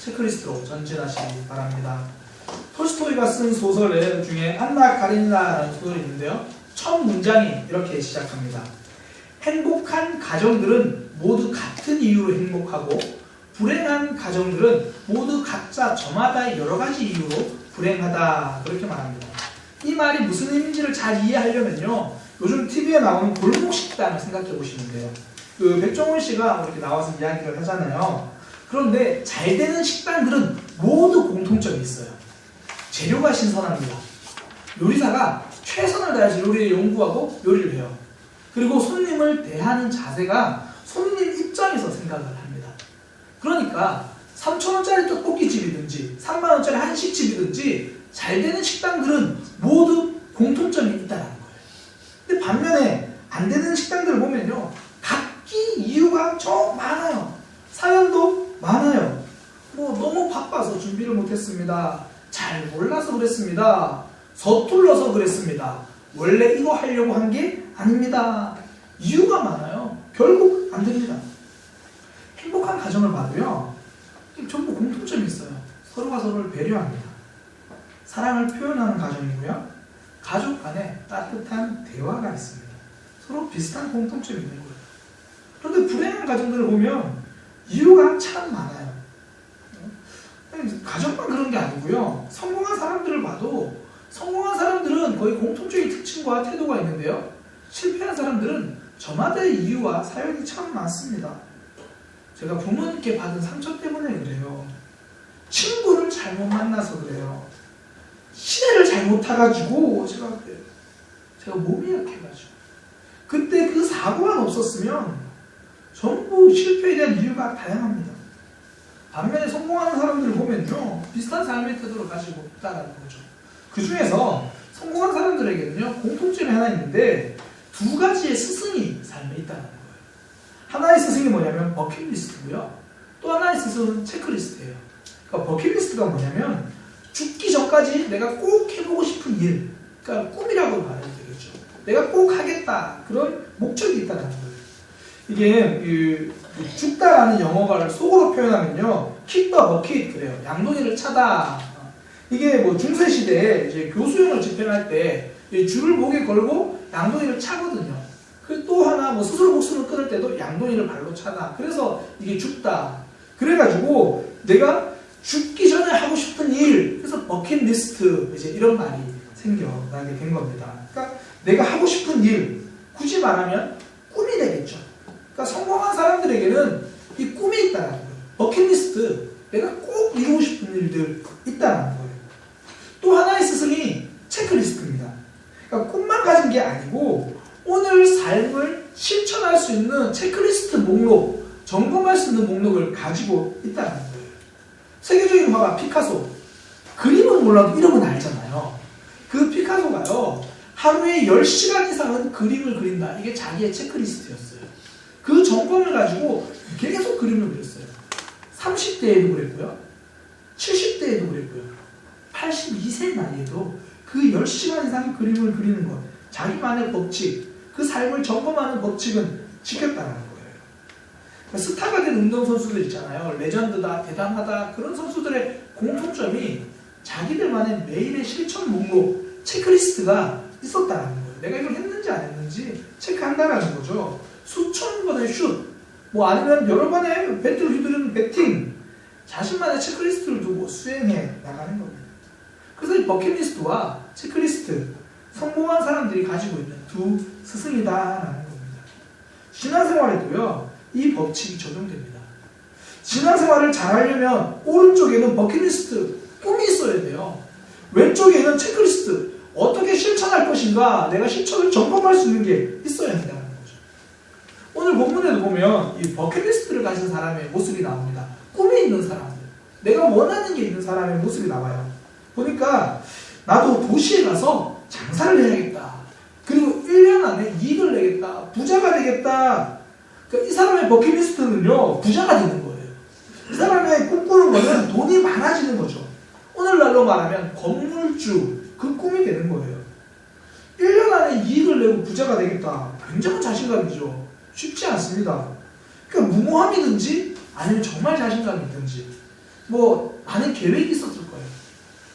체크리스트로 전진하시기 바랍니다. 톨스토이가 쓴 소설 중에 안나 카리나라는 소설이 있는데요. 첫 문장이 이렇게 시작합니다. 행복한 가정들은 모두 같은 이유로 행복하고 불행한 가정들은 모두 각자 저마다의 여러 가지 이유로 불행하다. 그렇게 말합니다. 이 말이 무슨 의미인지를 잘 이해하려면요. 요즘 TV에 나오는 골목식당을 생각해 보시면 돼요. 그 백종원 씨가 이렇게 나와서 이야기를 하잖아요. 그런데 잘 되는 식당들은 모두 공통점이 있어요. 재료가 신선합니다. 요리사가 최선을 다해서 요리를 연구하고 요리를 해요. 그리고 손님을 대하는 자세가 손님 입장에서 생각을 합니다. 그러니까 3,000원짜리 떡볶이집이든지 30,000원짜리 한식집이든지 잘 되는 식당들은 모두 공통점이 있다는 거예요. 근데 반면에 안 되는 식당들을 보면요. 각기 이유가 좀 많아요. 사연도 많아요. 뭐 너무 바빠서 준비를 못했습니다. 잘 몰라서 그랬습니다. 서툴러서 그랬습니다. 원래 이거 하려고 한 게 아닙니다. 이유가 많아요. 결국 안 됩니다. 행복한 가정을 봐도요. 전부 공통점이 있어요. 서로가 서로를 배려합니다. 사랑을 표현하는 가정이고요. 가족 간에 따뜻한 대화가 있습니다. 서로 비슷한 공통점이 있는 거예요. 그런데 불행한 가정들을 보면 이유가 참 많아요. 가정만 그런 게 아니고요. 성공한 사람들을 봐도 성공한 사람들은 거의 공통적인 특징과 태도가 있는데요. 실패한 사람들은 저마다의 이유와 사연이 참 많습니다. 제가 부모님께 받은 상처 때문에 그래요. 친구를 잘못 만나서 그래요. 시대를 잘못 타가지고 제가 몸이 약해가지고 그때 그 사고가 없었으면 전부 실패에 대한 이유가 다양합니다. 반면에 성공하는 사람들을 보면요. 비슷한 삶의 태도를 가지고 있다는 거죠. 그 중에서 성공한 사람들에게는요. 공통점이 하나 있는데 두 가지의 스승이 삶에 있다는 거예요. 하나의 스승이 뭐냐면 버킷리스트고요. 또 하나의 스승은 체크리스트예요. 그러니까 버킷리스트가 뭐냐면 죽기 전까지 내가 꼭 해보고 싶은 일, 그러니까 꿈이라고 말해야 되겠죠. 내가 꼭 하겠다. 그런 목적이 있다는 거예요. 이게 죽다라는 영어를 속어로 표현하면요. kick the bucket 그래요. 양동이를 차다. 이게 뭐 중세시대에 이제 교수형을 집행할 때 줄을 목에 걸고 양동이를 차거든요. 그 또 하나 뭐 스스로 목숨을 끊을 때도 양동이를 발로 차다. 그래서 이게 죽다. 그래가지고 내가 죽기 전에 하고 싶은 일, 그래서 버킷리스트 이제 이런 말이 생겨나게 된 겁니다. 그러니까 내가 하고 싶은 일, 굳이 말하면 꿈이 되겠죠. 그러니까 성공한 사람들에게는 이 꿈이 있다는 거예요. 버킷리스트, 내가 꼭 이루고 싶은 일들 있다는 거예요. 또 하나의 스승이 체크리스트입니다. 그러니까 꿈만 가진 게 아니고 오늘 삶을 실천할 수 있는 체크리스트 목록, 점검할 수 있는 목록을 가지고 있다는 거예요. 세계적인 화가 피카소, 그림은 몰라도 이름은 알잖아요. 그 피카소가요. 하루에 10시간 이상은 그림을 그린다. 이게 자기의 체크리스트였어요. 그 점검을 가지고 계속 그림을 그렸어요. 30대에도 그랬고요. 70대에도 그랬고요. 82세 나이에도 그 10시간 이상 그림을 그리는 것. 자기만의 법칙, 그 삶을 점검하는 법칙은 지켰다는 거예요. 그러니까 스타가 된 운동선수들 있잖아요. 레전드다, 대단하다. 그런 선수들의 공통점이 자기들만의 매일의 실천 목록, 체크리스트가 있었다는 거예요. 내가 이걸 했는지 안 했는지 체크한다는 거죠. 수천 번의 슛, 뭐 아니면 여러 번의 배트를 휘두르는 배팅, 자신만의 체크리스트를 두고 수행해 나가는 겁니다. 그래서 이 버킷리스트와 체크리스트, 성공한 사람들이 가지고 있는 두 스승이다라는 겁니다. 신앙생활에도요, 이 법칙이 적용됩니다. 신앙생활을 잘하려면 오른쪽에는 버킷리스트, 꿈이 있어야 돼요. 왼쪽에는 체크리스트, 어떻게 실천할 것인가, 내가 실천을 점검할 수 있는 게 있어야 한다는 거죠. 오늘 본문에도 보면 이 버킷리스트를 가진 사람의 모습이 나옵니다. 꿈이 있는 사람들, 내가 원하는 게 있는 사람의 모습이 나와요. 보니까 나도 도시에 가서 장사를 해야겠다. 그리고 1년 안에 이익을 내겠다. 부자가 되겠다. 그러니까 이 사람의 버킷리스트는요, 부자가 되는 거예요. 이 사람의 꿈꾸는 거는 돈이 많아지는 거죠. 오늘날로 말하면 건물주, 그 꿈이 되는 거예요. 1년 안에 이익을 내고 부자가 되겠다. 굉장한 자신감이죠. 쉽지 않습니다. 그러니까 무모함이든지 아니면 정말 자신감이 있든지 뭐 많은 계획이 있었을 거예요.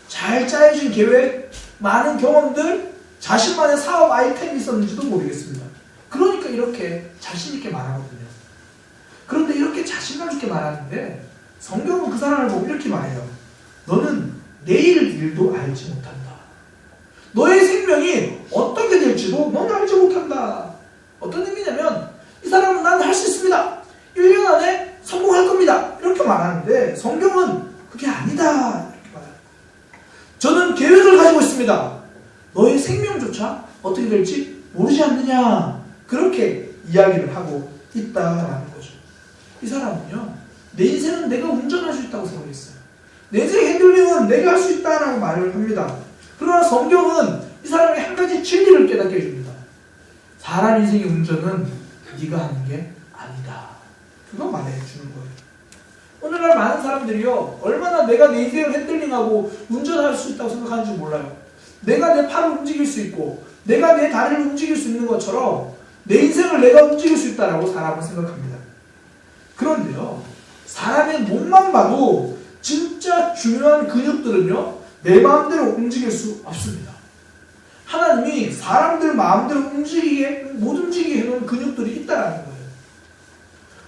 잘 짜여진 계획, 많은 경험들, 자신만의 사업 아이템이 있었는지도 모르겠습니다. 그러니까 이렇게 자신 있게 말하거든요. 그런데 이렇게 자신감 있게 말하는데 성경은 그 사람을 보고 이렇게 말해요. 너는 내일 일도 알지 못한다. 너의 생명이 어떻게 될지도 넌 알지 못한다. 어떤 의미냐면 이 사람은 난 할 수 있습니다. 1년 안에 성공할 겁니다. 이렇게 말하는데 성경은 그게 아니다. 이렇게 말해요. 저는 계획을 가지고 있습니다. 너의 생명조차 어떻게 될지 모르지 않느냐. 그렇게 이야기를 하고 있다라는 거죠. 이 사람은요. 내 인생은 내가 운전할 수 있다고 생각했어요. 내 인생 핸들링은 내가 할 수 있다라고 말을 합니다. 그러나 성경은 이 사람에게 한 가지 진리를 깨닫게 해줍니다. 사람 인생의 운전은 네가 하는 게 아니다. 그거 말해주는 거예요. 오늘날 많은 사람들이요. 얼마나 내가 내 인생을 핸들링하고 운전할 수 있다고 생각하는지 몰라요. 내가 내 팔을 움직일 수 있고 내가 내 다리를 움직일 수 있는 것처럼 내 인생을 내가 움직일 수 있다라고 사람은 생각합니다. 그런데요. 사람의 몸만 봐도 진짜 중요한 근육들은요. 내 마음대로 움직일 수 없습니다. 하나님이 사람들 마음대로 못 움직이게 해놓은 근육들이 있다는 거예요.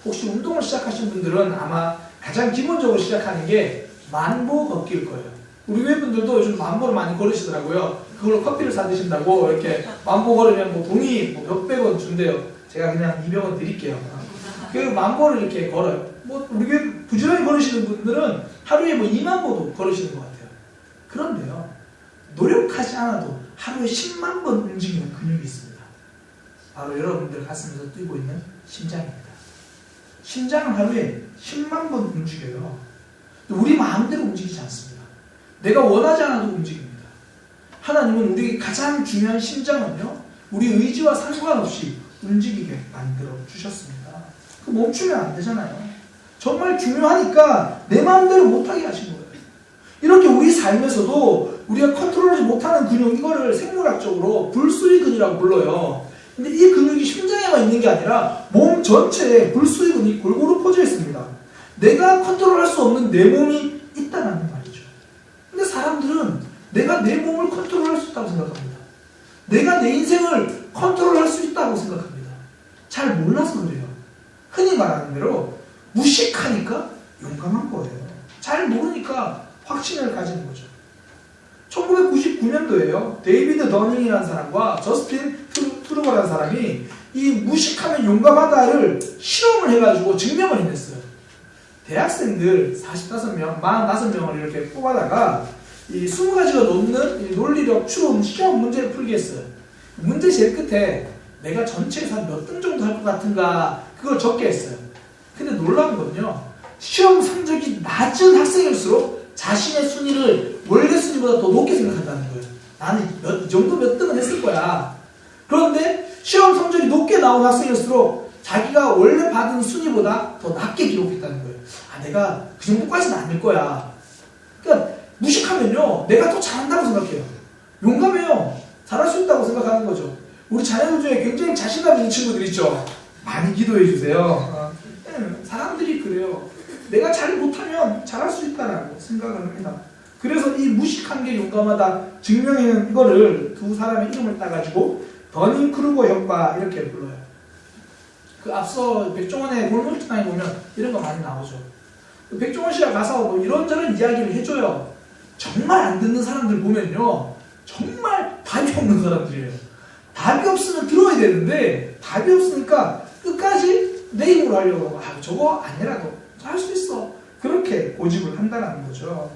혹시 운동을 시작하신 분들은 아마 가장 기본적으로 시작하는 게 만보 걷기일 거예요. 우리 외분들도 요즘 만보를 많이 걸으시더라고요. 그걸로 커피를 사 드신다고 이렇게 만보 걸으면 뭐 돈이 뭐 몇백 원 준대요. 제가 그냥 200원 드릴게요. 그 만보를 이렇게 걸어요. 뭐 우리 부지런히 걸으시는 분들은 하루에 뭐 2만 보도 걸으시는 것 같아요. 그런데요. 노력하지 않아도 하루에 10만 번 움직이는 근육이 있습니다. 바로 여러분들 가슴에서 뛰고 있는 심장입니다. 심장은 하루에 10만 번 움직여요. 우리 마음대로 움직이지 않습니다. 내가 원하지 않아도 움직입니다. 하나님은 우리에게 가장 중요한 심장은요. 우리 의지와 상관없이 움직이게 만들어 주셨습니다. 그 멈추면 안 되잖아요. 정말 중요하니까 내 마음대로 못하게 하신 거예요. 이렇게 우리 삶에서도 우리가 컨트롤하지 못하는 근육, 이거를 생물학적으로 불수의근이라고 불러요. 근데 이 근육이 심장에만 있는 게 아니라 몸 전체에 불수의근이 골고루 퍼져 있습니다. 내가 컨트롤할 수 없는 내 몸이 있다는 말이죠. 근데 사람들은 내가 내 몸을 컨트롤할 수 있다고 생각합니다. 내가 내 인생을 컨트롤할 수 있다고 생각합니다. 잘 몰라서 그래요. 흔히 말하는 대로 무식하니까 용감한 거예요. 잘 모르니까 확신을 가지는 거죠. 1999년도에요. 데이비드 더닝이라는 사람과 저스틴 트루거라는 사람이 이 무식하면 용감하다를 실험을 해가지고 증명을 해냈어요. 대학생들 45명을 이렇게 뽑아다가 이 20가지가 넘는 이 논리력 추론 시험 문제를 풀게 했어요. 문제 제일 끝에 내가 전체에서 한 몇 등 정도 할 것 같은가 그걸 적게 했어요. 근데 놀라운 건요. 시험 성적이 낮은 학생일수록 자신의 순위를 원래 순위보다 더 높게 생각한다는 거예요. 나는 이 정도 몇 등은 했을 거야. 그런데 시험 성적이 높게 나온 학생일수록 자기가 원래 받은 순위보다 더 낮게 기록했다는 거예요. 아, 내가 그 정도까지는 아닐 거야. 그러니까 무식하면요. 내가 더 잘한다고 생각해요. 용감해요. 잘할 수 있다고 생각하는 거죠. 우리 자녀들 중에 굉장히 자신감 있는 친구들 있죠. 많이 기도해 주세요. 사람들이 그래요. 내가 잘 못하면 잘할 수 있다라고 생각을 합니다. 그래서 이 무식한 게 용감하다 증명해낸 이거를 두 사람의 이름을 따가지고 더닝크루거 효과 이렇게 불러요. 그 앞서 백종원의 골목식당에 보면 이런 거 많이 나오죠. 백종원 씨가 가서 뭐 이런저런 이야기를 해줘요. 정말 안 듣는 사람들 보면요. 정말 답이 없는 사람들이에요. 답이 없으면 들어야 되는데 답이 없으니까 끝까지 내 힘으로 하려고 하고 아 저거 아니라도 할 수 있어. 그렇게 고집을 한다는 거죠.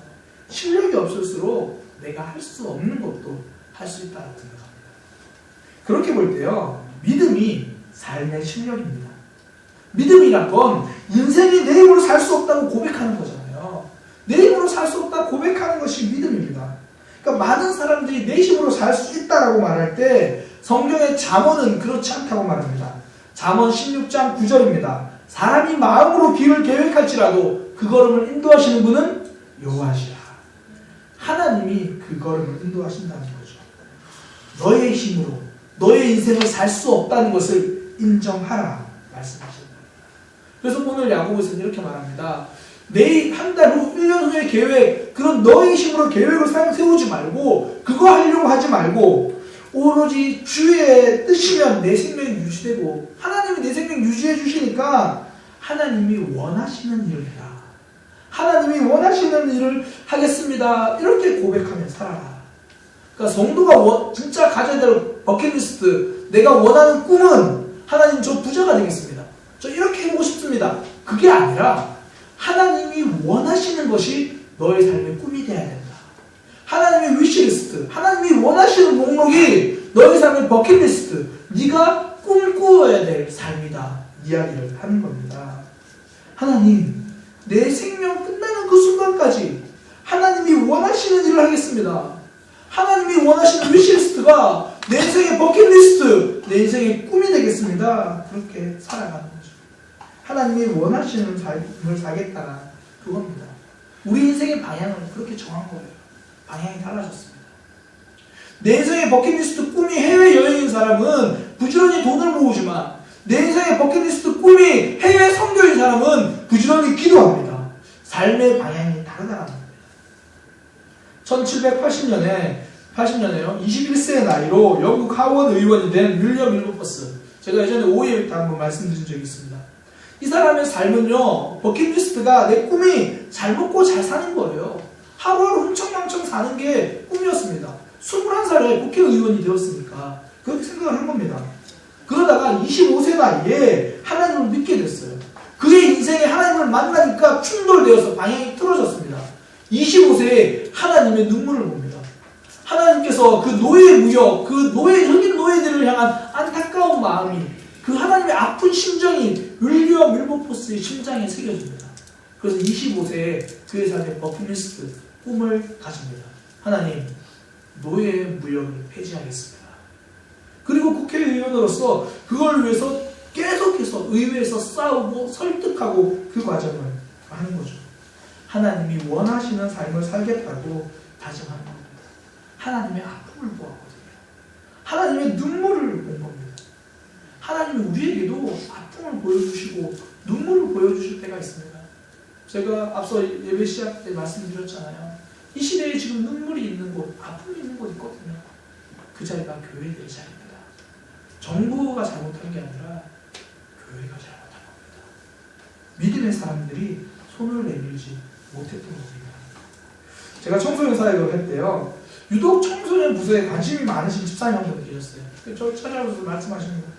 실력이 없을수록 내가 할 수 없는 것도 할 수 있다고 생각합니다. 그렇게 볼 때요. 믿음이 삶의 실력입니다. 믿음이란 건 인생이 내 힘으로 살 수 없다고 고백하는 거잖아요. 내 힘으로 살 수 없다고 고백하는 것이 믿음입니다. 그러니까 많은 사람들이 내 힘으로 살 수 있다라고 말할 때 성경의 잠언은 그렇지 않다고 말합니다. 잠언 16장 9절입니다. 사람이 마음으로 길을 계획할지라도 그 걸음을 인도하시는 분은 여호와시라. 하나님이 그 걸음을 인도하신다는 거죠. 너의 힘으로 너의 인생을 살 수 없다는 것을 인정하라 말씀하십니다. 그래서 오늘 야고보서는 이렇게 말합니다. 내일 한 달 후, 1년 후의 계획, 그런 너의 힘으로 계획을 세우지 말고 그거 하려고 하지 말고 오로지 주의 뜻이면 내 생명이 유지되고 하나님이 내 생명 유지해 주시니까 하나님이 원하시는 일을 해라. 하나님이 원하시는 일을 하겠습니다. 이렇게 고백하며 살아라. 그러니까 성도가 진짜 가져야 될 버킷리스트, 내가 원하는 꿈은 하나님 저 부자가 되겠습니다. 저 이렇게 해보고 싶습니다. 그게 아니라 하나님이 원하시는 것이 너의 삶의 꿈이 되어야 된다. 하나님의 위시리스트, 하나님이 원하시는 목록이 너의 삶의 버킷리스트, 네가 꿈꾸어야 될 삶이다. 이야기를 하는 겁니다. 하나님, 내 생명 끝나는 그 순간까지 하나님이 원하시는 일을 하겠습니다. 하나님이 원하시는 위시리스트가 내 인생의 버킷리스트, 내 인생의 꿈이 되겠습니다. 그렇게 살아가는 거죠. 하나님이 원하시는 삶을 살겠다는 그겁니다. 우리 인생의 방향을 그렇게 정한 거예요. 방향이 달라졌습니다. 내 인생의 버킷리스트 꿈이 해외여행인 사람은 부지런히 돈을 모으지만 내 인생의 버킷리스트 꿈이 해외 선교인 사람은 부지런히 기도합니다. 삶의 방향이 다르다는 겁니다. 80년에요. 21세의 나이로 영국 하원 의원이 된 윌리엄 윌버퍼스. 제가 예전에 오해에 한번 말씀드린 적이 있습니다. 이 사람의 삶은요, 버킷리스트가 내 꿈이 잘 먹고 잘 사는 거예요. 하루하루 흥청망청 사는 게 꿈이었습니다. 21살에 국회의원이 되었으니까 그렇게 생각을 한 겁니다. 그러다가 25세 나이에 하나님을 믿게 됐어요. 그의 인생에 하나님을 만나니까 충돌되어서 방향이 틀어졌습니다. 25세에 하나님의 눈물을 봅니다. 하나님께서 그 노예 무역, 그 흑인 노예들을 향한 안타까운 마음이, 그 하나님의 아픈 심정이 윌리엄 윌버포스의 심장에 새겨집니다. 그래서 25세에 그의 삶의 버킷리스트, 꿈을 가집니다. 하나님, 노예 무역을 폐지하겠습니다. 그리고 국회의원으로서 그걸 위해서 계속해서 의회에서 싸우고 설득하고 그 과정을 하는 거죠. 하나님이 원하시는 삶을 살겠다고 다짐하는 겁니다. 하나님의 아픔을 보았거든요. 하나님의 눈물을 본 겁니다. 하나님이 우리에게도 아픔을 보여주시고 눈물을 보여주실 때가 있습니다. 제가 앞서 예배 시작 때 말씀드렸잖아요. 이 시대에 지금 눈물이 있는 곳, 아픔이 있는 곳 있거든요. 그 자리가 교회들의 자리입니다. 정부가 잘못한 게 아니라 교회가 잘못한 겁니다. 믿음의 사람들이 손을 내밀지 못했던 겁니다. 제가 청소년 사역을 할 때요, 유독 청소년 부서에 관심이 많으신 집사님 한 분 계셨어요. 저 찾아오셔서 말씀하시는 거예요.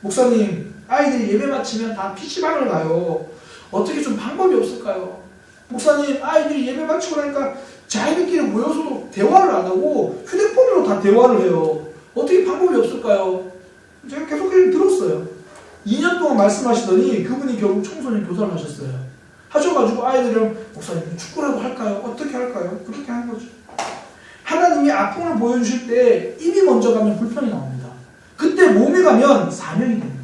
목사님, 아이들이 예배 마치면 다 PC방을 가요. 어떻게 좀 방법이 없을까요? 목사님, 아이들이 예배 마치고 나니까 자기들끼리 모여서도 대화를 안 하고 휴대폰으로 다 대화를 해요. 어떻게 방법이 없을까요? 제가 계속 들었어요. 2년 동안 말씀하시더니 그분이 결국 청소년 교사를 하셨어요. 하셔가지고 아이들이랑 목사님 축구라도 할까요? 어떻게 할까요? 그렇게 하는 거죠. 하나님이 아픔을 보여주실 때 입이 먼저 가면 불평이 나옵니다. 그때 몸이 가면 사명이 되는 거예요.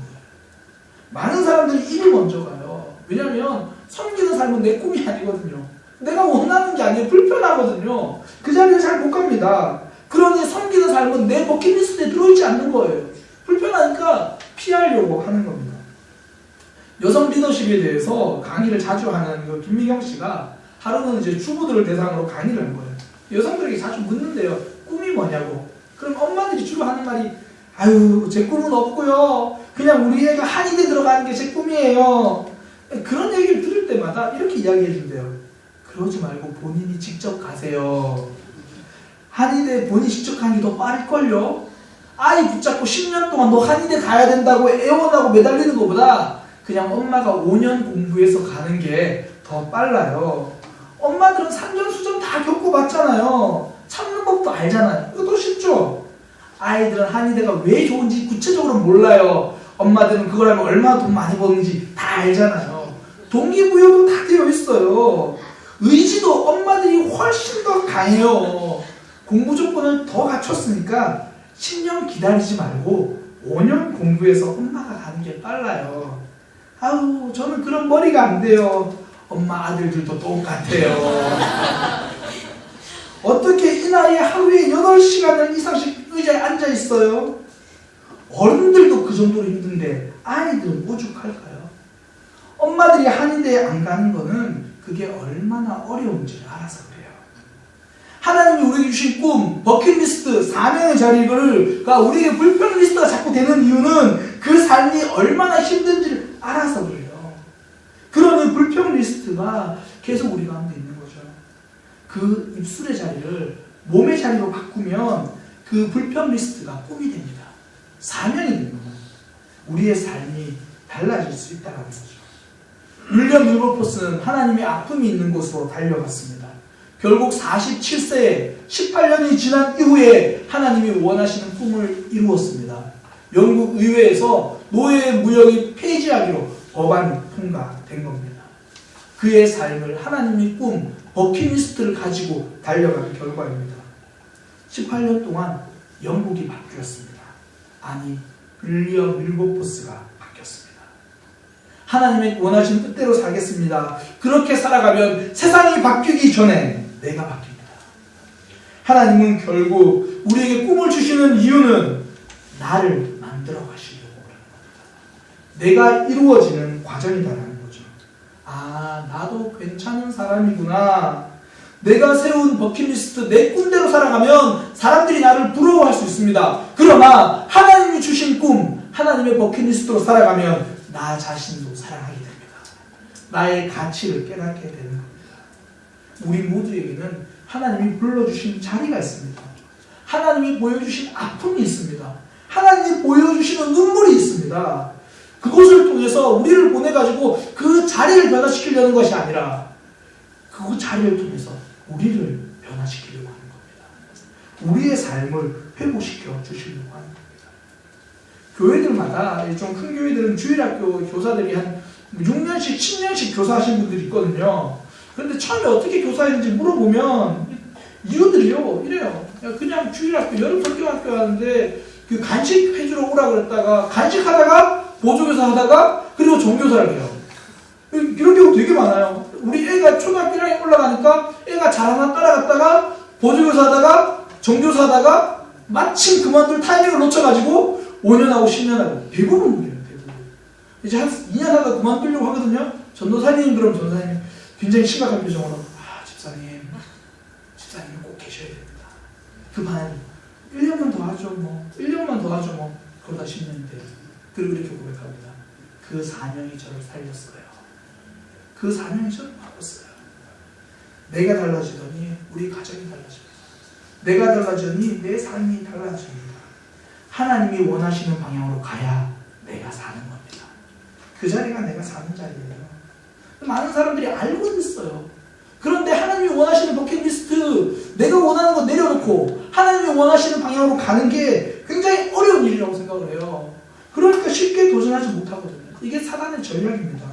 많은 사람들이 입이 먼저 가요. 왜냐하면 섬기는 삶은 내 꿈이 아니거든요. 내가 원하는 게 아니에요. 불편하거든요. 그 자리에 잘 못 갑니다. 그러니 섬기는 삶은 내 버킷리스트에 들어있지 않는 거예요. 불편하니까 피하려고 하는 겁니다. 여성 리더십에 대해서 강의를 자주 하는 그 김미경 씨가 하루는 이제 주부들을 대상으로 강의를 한 거예요. 여성들에게 자주 묻는데요. 꿈이 뭐냐고. 그럼 엄마들이 주로 하는 말이, 아유, 제 꿈은 없고요. 그냥 우리 애가 한의대 들어가는 게 제 꿈이에요. 그런 얘기를 들을 때마다 이렇게 이야기해 준대요. 그러지 말고 본인이 직접 가세요. 한의대 본인이 직접 가는 게 더 빠를걸요. 아이 붙잡고 10년 동안 너 한의대 가야 된다고 애원하고 매달리는 것보다 그냥 엄마가 5년 공부해서 가는 게 더 빨라요. 엄마들은 산전수전 다 겪어봤잖아요. 참는 법도 알잖아요. 이거 더 쉽죠? 아이들은 한의대가 왜 좋은지 구체적으로 몰라요. 엄마들은 그걸 하면 얼마나 돈 많이 버는지 다 알잖아요. 동기부여도 다 되어 있어요. 의지도 엄마들이 훨씬 더 강해요. 공부 조건을 더 갖췄으니까 10년 기다리지 말고 5년 공부해서 엄마가 가는 게 빨라요. 아우, 저는 그런 머리가 안 돼요. 엄마 아들들도 똑같아요. 어떻게 이 나이에 하루에 8시간을 이상씩 의자에 앉아 있어요? 어른들도 그 정도로 힘든데 아이들은 오죽할까요? 엄마들이 한의대에 안 가는 거는 그게 얼마나 어려운지 알아서 그래요. 하나님이 우리에게 주신 꿈, 버킷리스트, 사명의 자리가 우리에게 불평리스트가 자꾸 되는 이유는 그 삶이 얼마나 힘든지를 알아서 그래요. 그러니 불평리스트가 계속 우리 가운데 있는 거죠. 그 입술의 자리를 몸의 자리로 바꾸면 그 불평리스트가 꿈이 됩니다. 사명이 됩니다. 우리의 삶이 달라질 수 있다는 거죠. 윌리엄 윌버포스는 하나님의 아픔이 있는 곳으로 달려갔습니다. 결국 47세에 18년이 지난 이후에 하나님이 원하시는 꿈을 이루었습니다. 영국 의회에서 노예 무역이 폐지하기로 법안이 통과된 겁니다. 그의 삶을 하나님의 꿈, 버킷리스트를 가지고 달려가는 결과입니다. 18년 동안 영국이 바뀌었습니다. 아니, 윌리엄 윌버포스가 바뀌었습니다. 하나님의 원하시는 뜻대로 살겠습니다. 그렇게 살아가면 세상이 바뀌기 전에 내가 바뀝니다. 하나님은 결국 우리에게 꿈을 주시는 이유는 나를 만들어 가시려고 합니다. 내가 이루어지는 과정이다라는 거죠. 아, 나도 괜찮은 사람이구나. 내가 세운 버킷리스트, 내 꿈대로 살아가면 사람들이 나를 부러워할 수 있습니다. 그러나 하나님이 주신 꿈, 하나님의 버킷리스트로 살아가면 나 자신도 사랑하게 됩니다. 나의 가치를 깨닫게 되는 겁니다. 우리 모두에게는 하나님이 불러주신 자리가 있습니다. 하나님이 보여주신 아픔이 있습니다. 하나님이 보여주시는 눈물이 있습니다. 그것을 통해서 우리를 보내가지고 그 자리를 변화시키려는 것이 아니라 그 자리를 통해서 우리를 변화시키려고 하는 겁니다. 우리의 삶을 회복시켜 주시려고 하는 겁니다. 교회들마다 좀 큰 교회들은 주일학교 교사들이 한 6년씩 10년씩 교사하신 분들이 있거든요. 그런데 처음에 어떻게 교사했는지 물어보면 이유들이요 이래요. 그냥 주일학교 여름 성경학교 하는데 그 간식 해주러 오라 그랬다가 간식하다가 보조교사 하다가 그리고 종교사를 해요. 이런 경우 되게 많아요. 우리 애가 초등학교 1학년 올라가니까 애가 잘하나 따라갔다가 보조교사 하다가 종교사 하다가 마침 그만둘 타이밍을 놓쳐가지고 5년하고 10년하고 대부분 그래요. 대부분. 이제 한 2년 하다가 그만두려고 하거든요. 전도사님 그럼 전도사님 굉장히 심각한 표정으로 집사님 꼭 계셔야 됩니다. 그만 1년만 더 하죠 뭐 1년만 더 하죠 뭐 그러다 10년이 돼요. 그리고 이렇게 고백합니다. 그 사명이 저를 살렸어요. 그 사명이 저를 바꿨어요. 내가 달라지더니 우리 가정이 달라집니다. 내가 달라지더니 내 삶이 달라집니다. 하나님이 원하시는 방향으로 가야 내가 사는 겁니다. 그 자리가 내가 사는 자리예요. 많은 사람들이 알고 있어요. 그런데 하나님이 원하시는 버킷리스트, 내가 원하는 거 내려놓고 하나님이 원하시는 방향으로 가는 게 굉장히 어려운 일이라고 생각을 해요. 그러니까 쉽게 도전하지 못하거든요. 이게 사단의 전략입니다.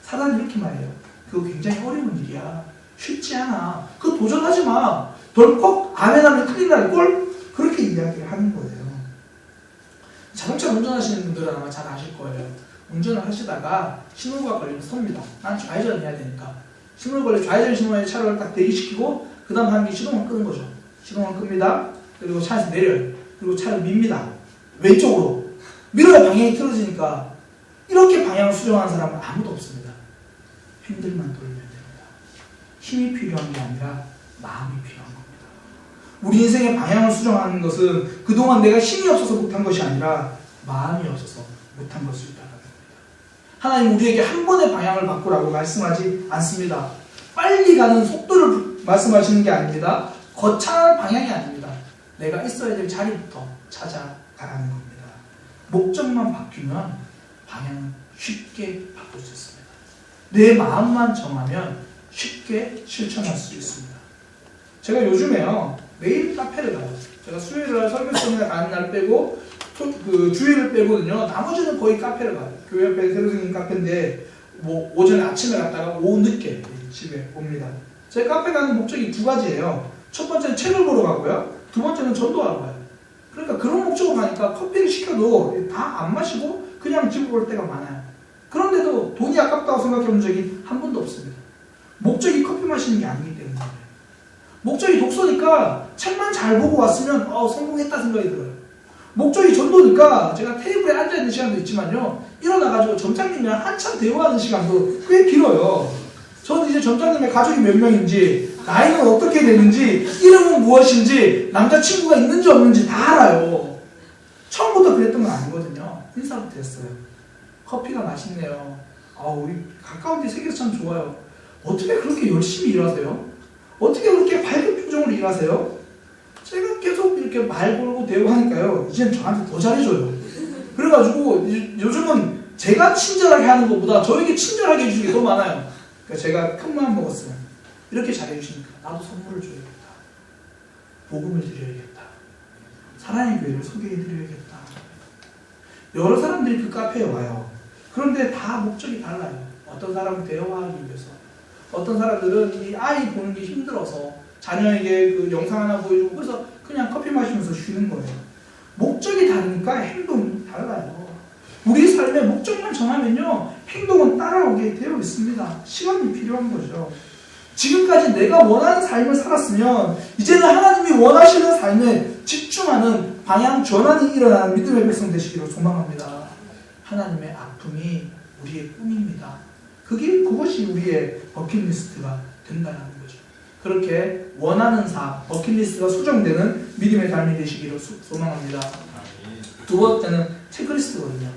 사단이 이렇게 말해요. 그거 굉장히 어려운 일이야. 쉽지 않아. 그거 도전하지 마. 덜컥 안 해나면 큰일 날걸? 그렇게 이야기를 하는 거예요. 자동차 운전하시는 분들은 아마 잘 아실 거예요. 운전을 하시다가 신호가 걸리면 섭니다. 난 좌회전을 해야 되니까. 신호 걸려 좌회전 신호에 차를 딱 대기시키고 그 다음 하는 게 시동을 끄는 거죠. 시동을 끕니다. 그리고 차에서 내려요. 그리고 차를 밉니다. 왼쪽으로. 밀어야 방향이 틀어지니까 이렇게 방향을 수정하는 사람은 아무도 없습니다. 핸들만 돌리면 됩니다. 힘이 필요한 게 아니라 마음이 필요한 겁니다. 우리 인생의 방향을 수정하는 것은 그동안 내가 힘이 없어서 못한 것이 아니라 마음이 없어서 못한 것일 있다는 겁니다. 하나님 우리에게 한 번의 방향을 바꾸라고 말씀하지 않습니다. 빨리 가는 속도를 말씀하시는 게 아닙니다. 거창한 방향이 아닙니다. 내가 있어야 될 자리부터 찾아가라는 겁니다. 목적만 바뀌면 방향은 쉽게 바꿀 수 있습니다. 내 마음만 정하면 쉽게 실천할 수 있습니다. 제가 요즘에요 매일 카페를 가요. 제가 수요일날 설교성에 가는 날 빼고 주일을 빼거든요. 나머지는 거의 카페를 가요. 교회 옆에 새로 생긴 카페인데 뭐 오전에 아침에 갔다가 오후 늦게 집에 옵니다. 제 카페 가는 목적이 두 가지예요. 첫 번째는 책을 보러 가고요. 두 번째는 전도하러 가요. 그러니까 그런 목적으로 가니까 커피를 시켜도 다 안 마시고 그냥 집으로 올 때가 많아요. 그런데도 돈이 아깝다고 생각해 본 적이 한 번도 없습니다. 목적이 커피 마시는 게 아니기 때문에. 목적이 독서니까 책만 잘 보고 왔으면 성공했다 생각이 들어요. 목적이 전도니까 제가 테이블에 앉아있는 시간도 있지만요. 일어나가지고 점장님이랑 한참 대화하는 시간도 꽤 길어요. 저는 이제 점장님의 가족이 몇 명인지, 나이는 어떻게 되는지, 이름은 무엇인지, 남자친구가 있는지 없는지 다 알아요. 처음부터 그랬던 건 아니거든요. 인사부터 했어요. 커피가 맛있네요. 우리 가까운 데 생겨서 참 좋아요. 어떻게 그렇게 열심히 일하세요? 어떻게 그렇게 밝은 표정으로 일하세요? 제가 계속 이렇게 말 걸고 대화하니까요, 이제는 저한테 더 잘해줘요. 그래가지고 요즘은 제가 친절하게 하는 것보다 저에게 친절하게 해주는 게 더 많아요. 그러니까 제가 큰 마음 먹었어요. 이렇게 잘해주시니까 나도 선물을 줘야겠다. 복음을 드려야겠다. 사랑의 교회를 소개해드려야겠다. 여러 사람들이 그 카페에 와요. 그런데 다 목적이 달라요. 어떤 사람은 대화하기 위해서, 어떤 사람들은 이 아이 보는 게 힘들어서 자녀에게 그 영상 하나 보여주고, 그래서 그냥 커피 마시면서 쉬는 거예요. 목적이 다르니까 행동이 달라요. 우리 삶의 목적만 정하면요, 행동은 따라오게 되어 있습니다. 시간이 필요한 거죠. 지금까지 내가 원하는 삶을 살았으면 이제는 하나님이 원하시는 삶에 집중하는 방향 전환이 일어나는 믿음의 백성 되시기를 소망합니다. 하나님의 아픔이 우리의 꿈입니다. 그것이 우리의 버킷리스트가 된다는 거죠. 그렇게 원하는 버킷리스트가 수정되는 믿음의 삶이 되시기를 소망합니다. 두 번째는 체크리스트거든요.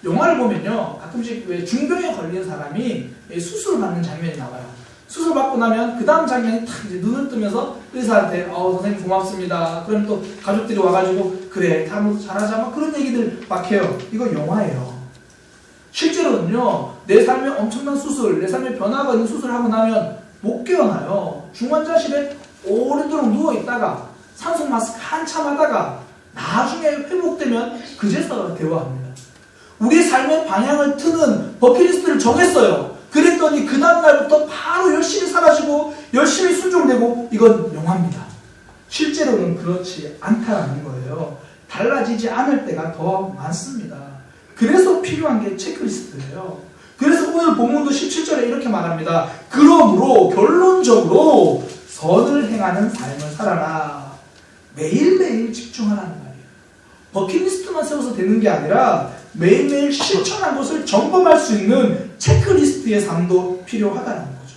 영화를 보면요, 가끔씩 왜 중병에 걸린 사람이 수술을 받는 장면이 나와요. 수술 받고 나면 그 다음 장면이 탁 이제 눈을 뜨면서 의사한테 선생님 고맙습니다. 그럼 또 가족들이 와가지고 그래 다음부터 잘하자 막 그런 얘기들 막 해요. 이거 영화예요. 실제로는요, 내 삶에 엄청난 수술, 내 삶에 변화가 있는 수술을 하고 나면 못 깨어나요. 중환자실에 오래도록 누워있다가 산소 마스크 한참 하다가 나중에 회복되면 그제서 대화합니다. 우리의 삶의 방향을 트는 버킷리스트를 정했어요. 그랬더니 그 다음날부터 바로 열심히 살아지고 열심히 순종되고, 이건 영화입니다. 실제로는 그렇지 않다라는 거예요. 달라지지 않을 때가 더 많습니다. 그래서 필요한 게 체크리스트예요. 그래서 오늘 본문도 17절에 이렇게 말합니다. 그러므로 결론적으로 선을 행하는 삶을 살아라. 매일매일 집중하라는 말이에요. 버킷리스트만 세워서 되는 게 아니라 매일매일 실천한 것을 점검할 수 있는 체크리스트의 삶도 필요하다는 거죠.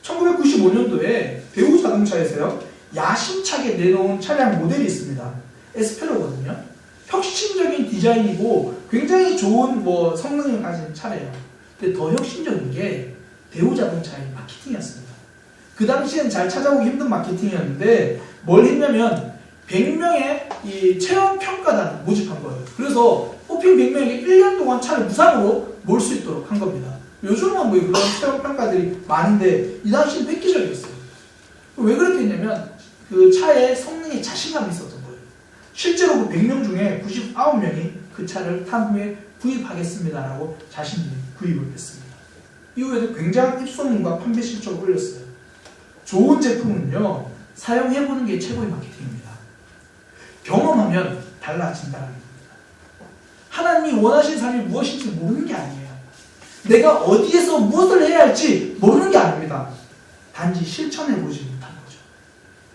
1995년도에 대우 자동차에서요, 야심차게 내놓은 차량 모델이 있습니다. 에스페로거든요. 혁신적인 디자인이고 굉장히 좋은 성능을 가진 차래요. 근데 더 혁신적인 게 대우 자동차의 마케팅이었습니다. 그 당시엔 잘 찾아보기 힘든 마케팅이었는데 뭘 했냐면 100명의 이 체험평가단을 모집한 거예요. 그래서 뽑힌 100명에게 1년 동안 차를 무상으로 몰 수 있도록 한 겁니다. 요즘은 그런 체험평가들이 많은데 이 당시는 획기적이었어요. 왜 그렇게 했냐면 그 차의 성능에 자신감이 있었던 거예요. 실제로 그 100명 중에 99명이 그 차를 탄 후에 구입하겠습니다라고 자신이 구입을 했습니다. 이후에도 굉장한 입소문과 판매 실적을 올렸어요. 좋은 제품은요, 사용해보는 게 최고의 마케팅입니다. 경험하면 달라진다는 겁니다. 하나님이 원하시는 삶이 무엇인지 모르는 게 아니에요. 내가 어디에서 무엇을 해야 할지 모르는 게 아닙니다. 단지 실천해보지 못한 거죠.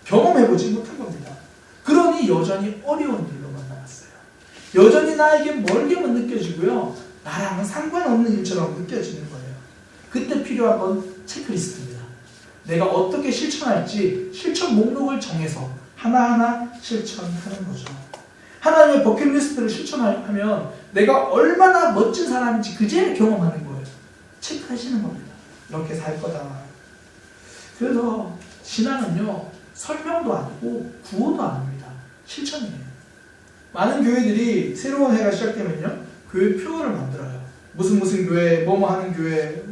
경험해보지 못한 겁니다. 그러니 여전히 어려운 일로만 남았어요. 여전히 나에게 멀게만 느껴지고요, 나랑은 상관없는 일처럼 느껴지는 거예요. 그때 필요한 건 체크리스트입니다. 내가 어떻게 실천할지 실천 목록을 정해서 하나하나 실천하는 거죠. 하나님의 버킷리스트를 실천하면 내가 얼마나 멋진 사람인지 그제 경험하는 거예요. 체크하시는 겁니다. 이렇게 살 거다. 그래서 신앙은요, 설명도 아니고 구호도 아닙니다. 실천이에요. 많은 교회들이 새로운 해가 시작되면요, 교회 표를 만들어요. 무슨 교회, 뭐뭐 하는 교회,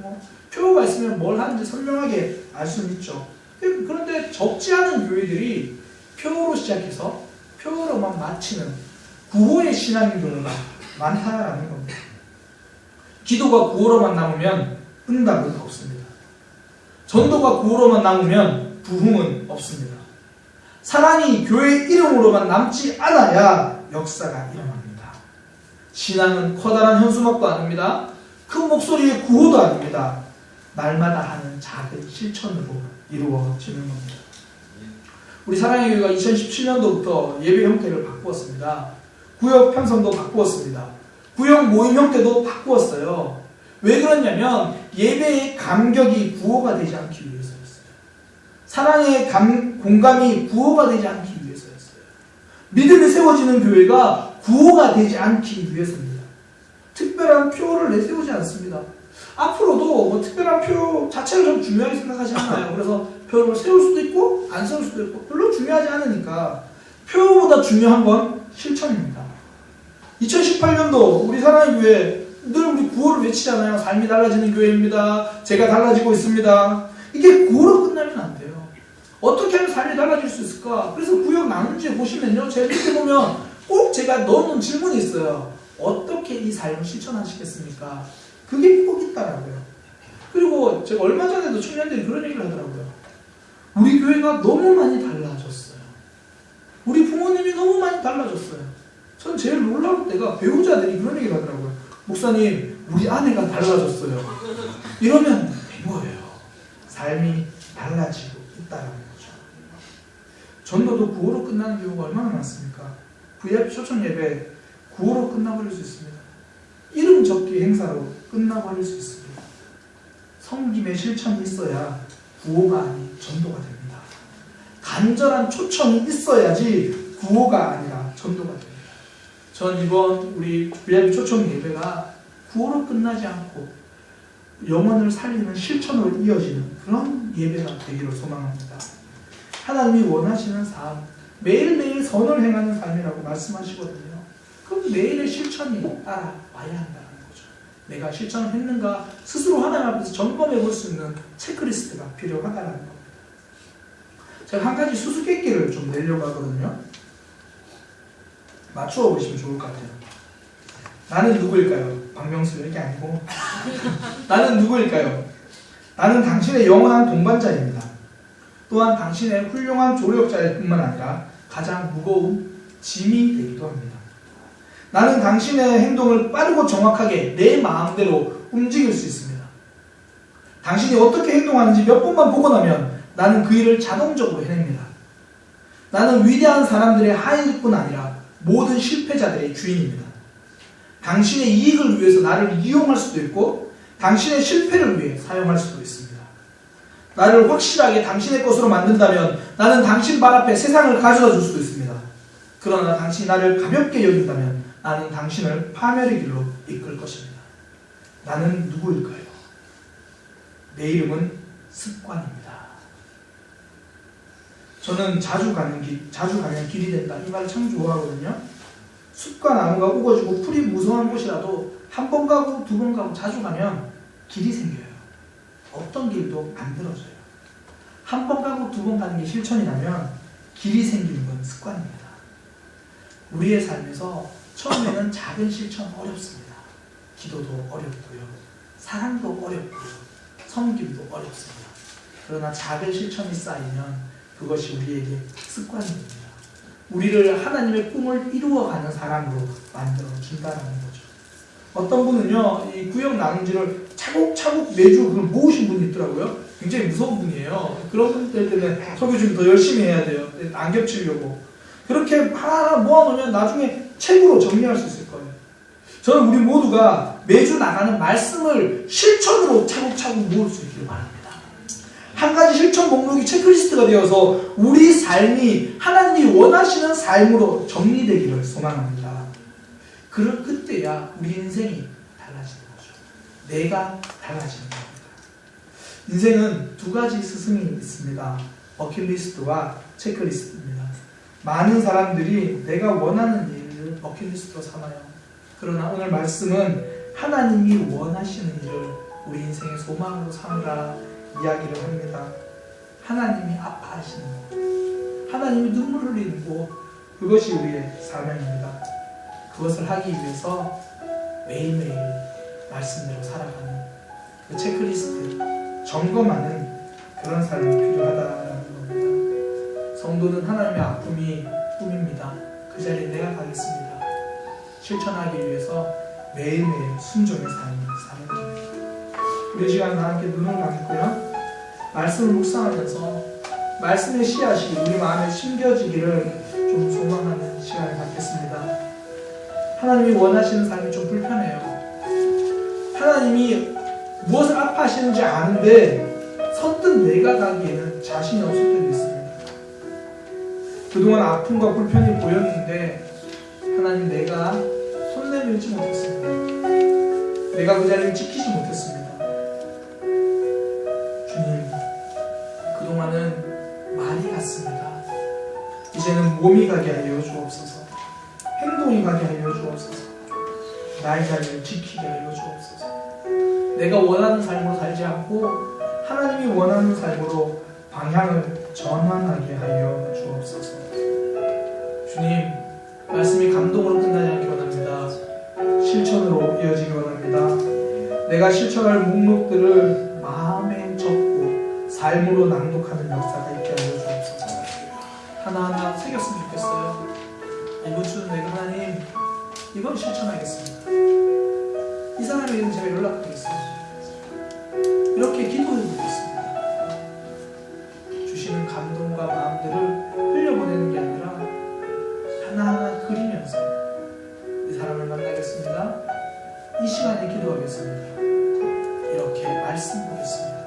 표가 있으면 뭘 하는지 설명하게 알 수는 있죠. 그런데 적지 않은 교회들이 표로 시작해서 표로만 마치는 구호의 신앙인 경우가 많다라는 겁니다. 기도가 구호로만 남으면 응답은 없습니다. 전도가 구호로만 남으면 부흥은 없습니다. 사랑이 교회 이름으로만 남지 않아야 역사가 일어납니다. 신앙은 커다란 현수막도 아닙니다. 큰 목소리의 구호도 아닙니다. 날마다 하는 작은 실천으로 이루어지는 겁니다. 우리 사랑의 교회가 2017년도부터 예배 형태를 바꾸었습니다. 구역 편성도 바꾸었습니다. 구역 모임 형태도 바꾸었어요. 왜 그러냐면 예배의 감격이 부호가 되지 않기 위해서였어요. 사랑의 공감이 부호가 되지 않기 위해서였어요. 믿음이 세워지는 교회가 부호가 되지 않기 위해서입니다. 특별한 표를 내세우지 않습니다. 앞으로도 뭐 특별한 표 자체를 좀 중요하게 생각하지 않아요. 그래서 표를 세울 수도 있고 안 세울 수도 있고 별로 중요하지 않으니까 표보다 중요한 건 실천입니다. 2018년도 우리 사랑의 교회 늘 우리 구호를 외치잖아요. 삶이 달라지는 교회입니다. 제가 달라지고 있습니다. 이게 구호로 끝나면 안 돼요. 어떻게 하면 삶이 달라질 수 있을까? 그래서 구역 나눈지에 보시면요. 제가 이렇게 보면 꼭 제가 넣어놓은 질문이 있어요. 어떻게 이 삶을 실천하시겠습니까? 그게 꼭 있더라고요. 그리고 제가 얼마 전에도 청년들이 그런 얘기를 하더라고요. 우리 교회가 너무 많이 달라졌어요. 우리 부모님이 너무 많이 달라졌어요. 전 제일 놀라울 때가 배우자들이 그런 얘기를 하더라고요. 목사님, 우리 아내가 달라졌어요. 이러면 된 거예요. 삶이 달라지고 있다는 거죠. 전도도 구호로 끝나는 경우가 얼마나 많습니까? VIP 초청 예배 구호로 끝나버릴 수 있습니다. 이름 적기 행사로 끝나버릴 수 있습니다. 섬김의 실천이 있어야 구호가 아닌 전도가 됩니다. 간절한 초청이 있어야지 구호가 아니라 전도가 됩니다. 전 이번 우리 VIP 초청 예배가 구호로 끝나지 않고 영혼을 살리는 실천으로 이어지는 그런 예배가 되기를 소망합니다. 하나님이 원하시는 삶, 매일매일 선을 행하는 삶이라고 말씀하시거든요. 그럼 매일의 실천이 따라와야 한다는 거죠. 내가 실천을 했는가 스스로 하나님 앞에서 점검해 볼 수 있는 체크리스트가 필요하다는 겁니다. 제가 한 가지 수수께끼를 좀 내려고 하거든요. 맞추어 보시면 좋을 것 같아요. 나는 누구일까요? 박명수 이게 아니고 나는 누구일까요? 나는 당신의 영원한 동반자입니다. 또한 당신의 훌륭한 조력자일 뿐만 아니라 가장 무거운 짐이 되기도 합니다. 나는 당신의 행동을 빠르고 정확하게 내 마음대로 움직일 수 있습니다. 당신이 어떻게 행동하는지 몇 번만 보고 나면 나는 그 일을 자동적으로 해냅니다. 나는 위대한 사람들의 하인일 뿐 아니라 모든 실패자들의 주인입니다. 당신의 이익을 위해서 나를 이용할 수도 있고 당신의 실패를 위해 사용할 수도 있습니다. 나를 확실하게 당신의 것으로 만든다면 나는 당신 발 앞에 세상을 가져다 줄 수도 있습니다. 그러나 당신이 나를 가볍게 여긴다면 나는 당신을 파멸의 길로 이끌 것입니다. 나는 누구일까요? 내 이름은 습관입니다. 저는 자주 가면 길이 된다. 이 말을 참 좋아하거든요. 숲과 나무가 우거지고 풀이 무성한 곳이라도 한 번 가고 두 번 가고 자주 가면 길이 생겨요. 어떤 길도 안 들어져요. 한 번 가고 두 번 가는 게 실천이 나면 길이 생기는 건 습관입니다. 우리의 삶에서 처음에는 작은 실천 어렵습니다. 기도도 어렵고요. 사랑도 어렵고요. 섬김도 어렵습니다. 그러나 작은 실천이 쌓이면 그것이 우리에게 습관이 됩니다. 우리를 하나님의 꿈을 이루어가는 사람으로 만들어준다는 거죠. 어떤 분은요, 이 구역 나눔지를 차곡차곡 매주 그걸 모으신 분이 있더라고요. 굉장히 무서운 분이에요. 그런 분들 때문에 설교 좀 더 열심히 해야 돼요. 안 겹치려고. 그렇게 하나 모아놓으면 나중에 책으로 정리할 수 있을 거예요. 저는 우리 모두가 매주 나가는 말씀을 실천으로 차곡차곡 모을 수 있기를 바랍니다. 한 가지 실천 목록이 체크리스트가 되어서 우리 삶이 하나님이 원하시는 삶으로 정리되기를 소망합니다. 그때야 우리 인생이 달라지는 거죠. 내가 달라지는 겁니다. 인생은 두 가지 스승이 있습니다. 버킷리스트와 체크리스트입니다. 많은 사람들이 내가 원하는 일을 버킷리스트로 삼아요. 그러나 오늘 말씀은 하나님이 원하시는 일을 우리 인생의 소망으로 삼으라 이야기를 합니다. 하나님이 아파하시는 것, 하나님이 눈물 흘리는 것, 그것이 우리의 사명입니다. 그것을 하기 위해서 매일매일 말씀대로 살아가는 그 체크리스트, 점검하는 그런 삶이 필요하다는 겁니다. 성도는 하나님의 아픔이 꿈입니다. 그 자리에 내가 가겠습니다. 실천하기 위해서 매일매일 순종의 삶을 사는 겁니다. 우리 시간 다 함께 눈을 감고요. 말씀을 묵상하면서 말씀의 씨앗이 우리 마음에 심겨지기를 좀 소망하는 시간을 갖겠습니다. 하나님이 원하시는 삶이 좀 불편해요. 하나님이 무엇을 아파하시는지 아는데 선뜻 내가 가기에는 자신이 없을 때도 있습니다. 그동안 아픔과 불편이 보였는데 하나님, 내가 손 내밀지 못했습니다. 내가 그 자리를 지키지 못했습니다. 주님, 그동안은 말이 갔습니다. 이제는 몸이 가게 하여 주옵소서. 행동이 가게 하여 주옵소서. 나의 자리를 지키게 하여 주옵소서. 내가 원하는 삶으로 살지 않고 하나님이 원하는 삶으로 방향을 전환하게 하여 주옵소서. 주님, 말씀이 감동으로 끝나지 않기 원합니다. 실천으로 이어지기 원합니다. 내가 실천할 목록들을 마음에 적고 삶으로 낭독하는 역사가 있게 하여 주옵소서. 하나하나 새겼으면 좋겠어요. 이번 주는 내가 하나님, 이건 실천하겠습니다. 이 사람에게는 제가 연락하겠습니다. 이렇게 기도해 보겠습니다. 주시는 감동과 마음들을 흘려보내는 게 아니라 하나하나 그리면서 이 사람을 만나겠습니다. 이 시간에 기도하겠습니다. 이렇게 말씀 보겠습니다.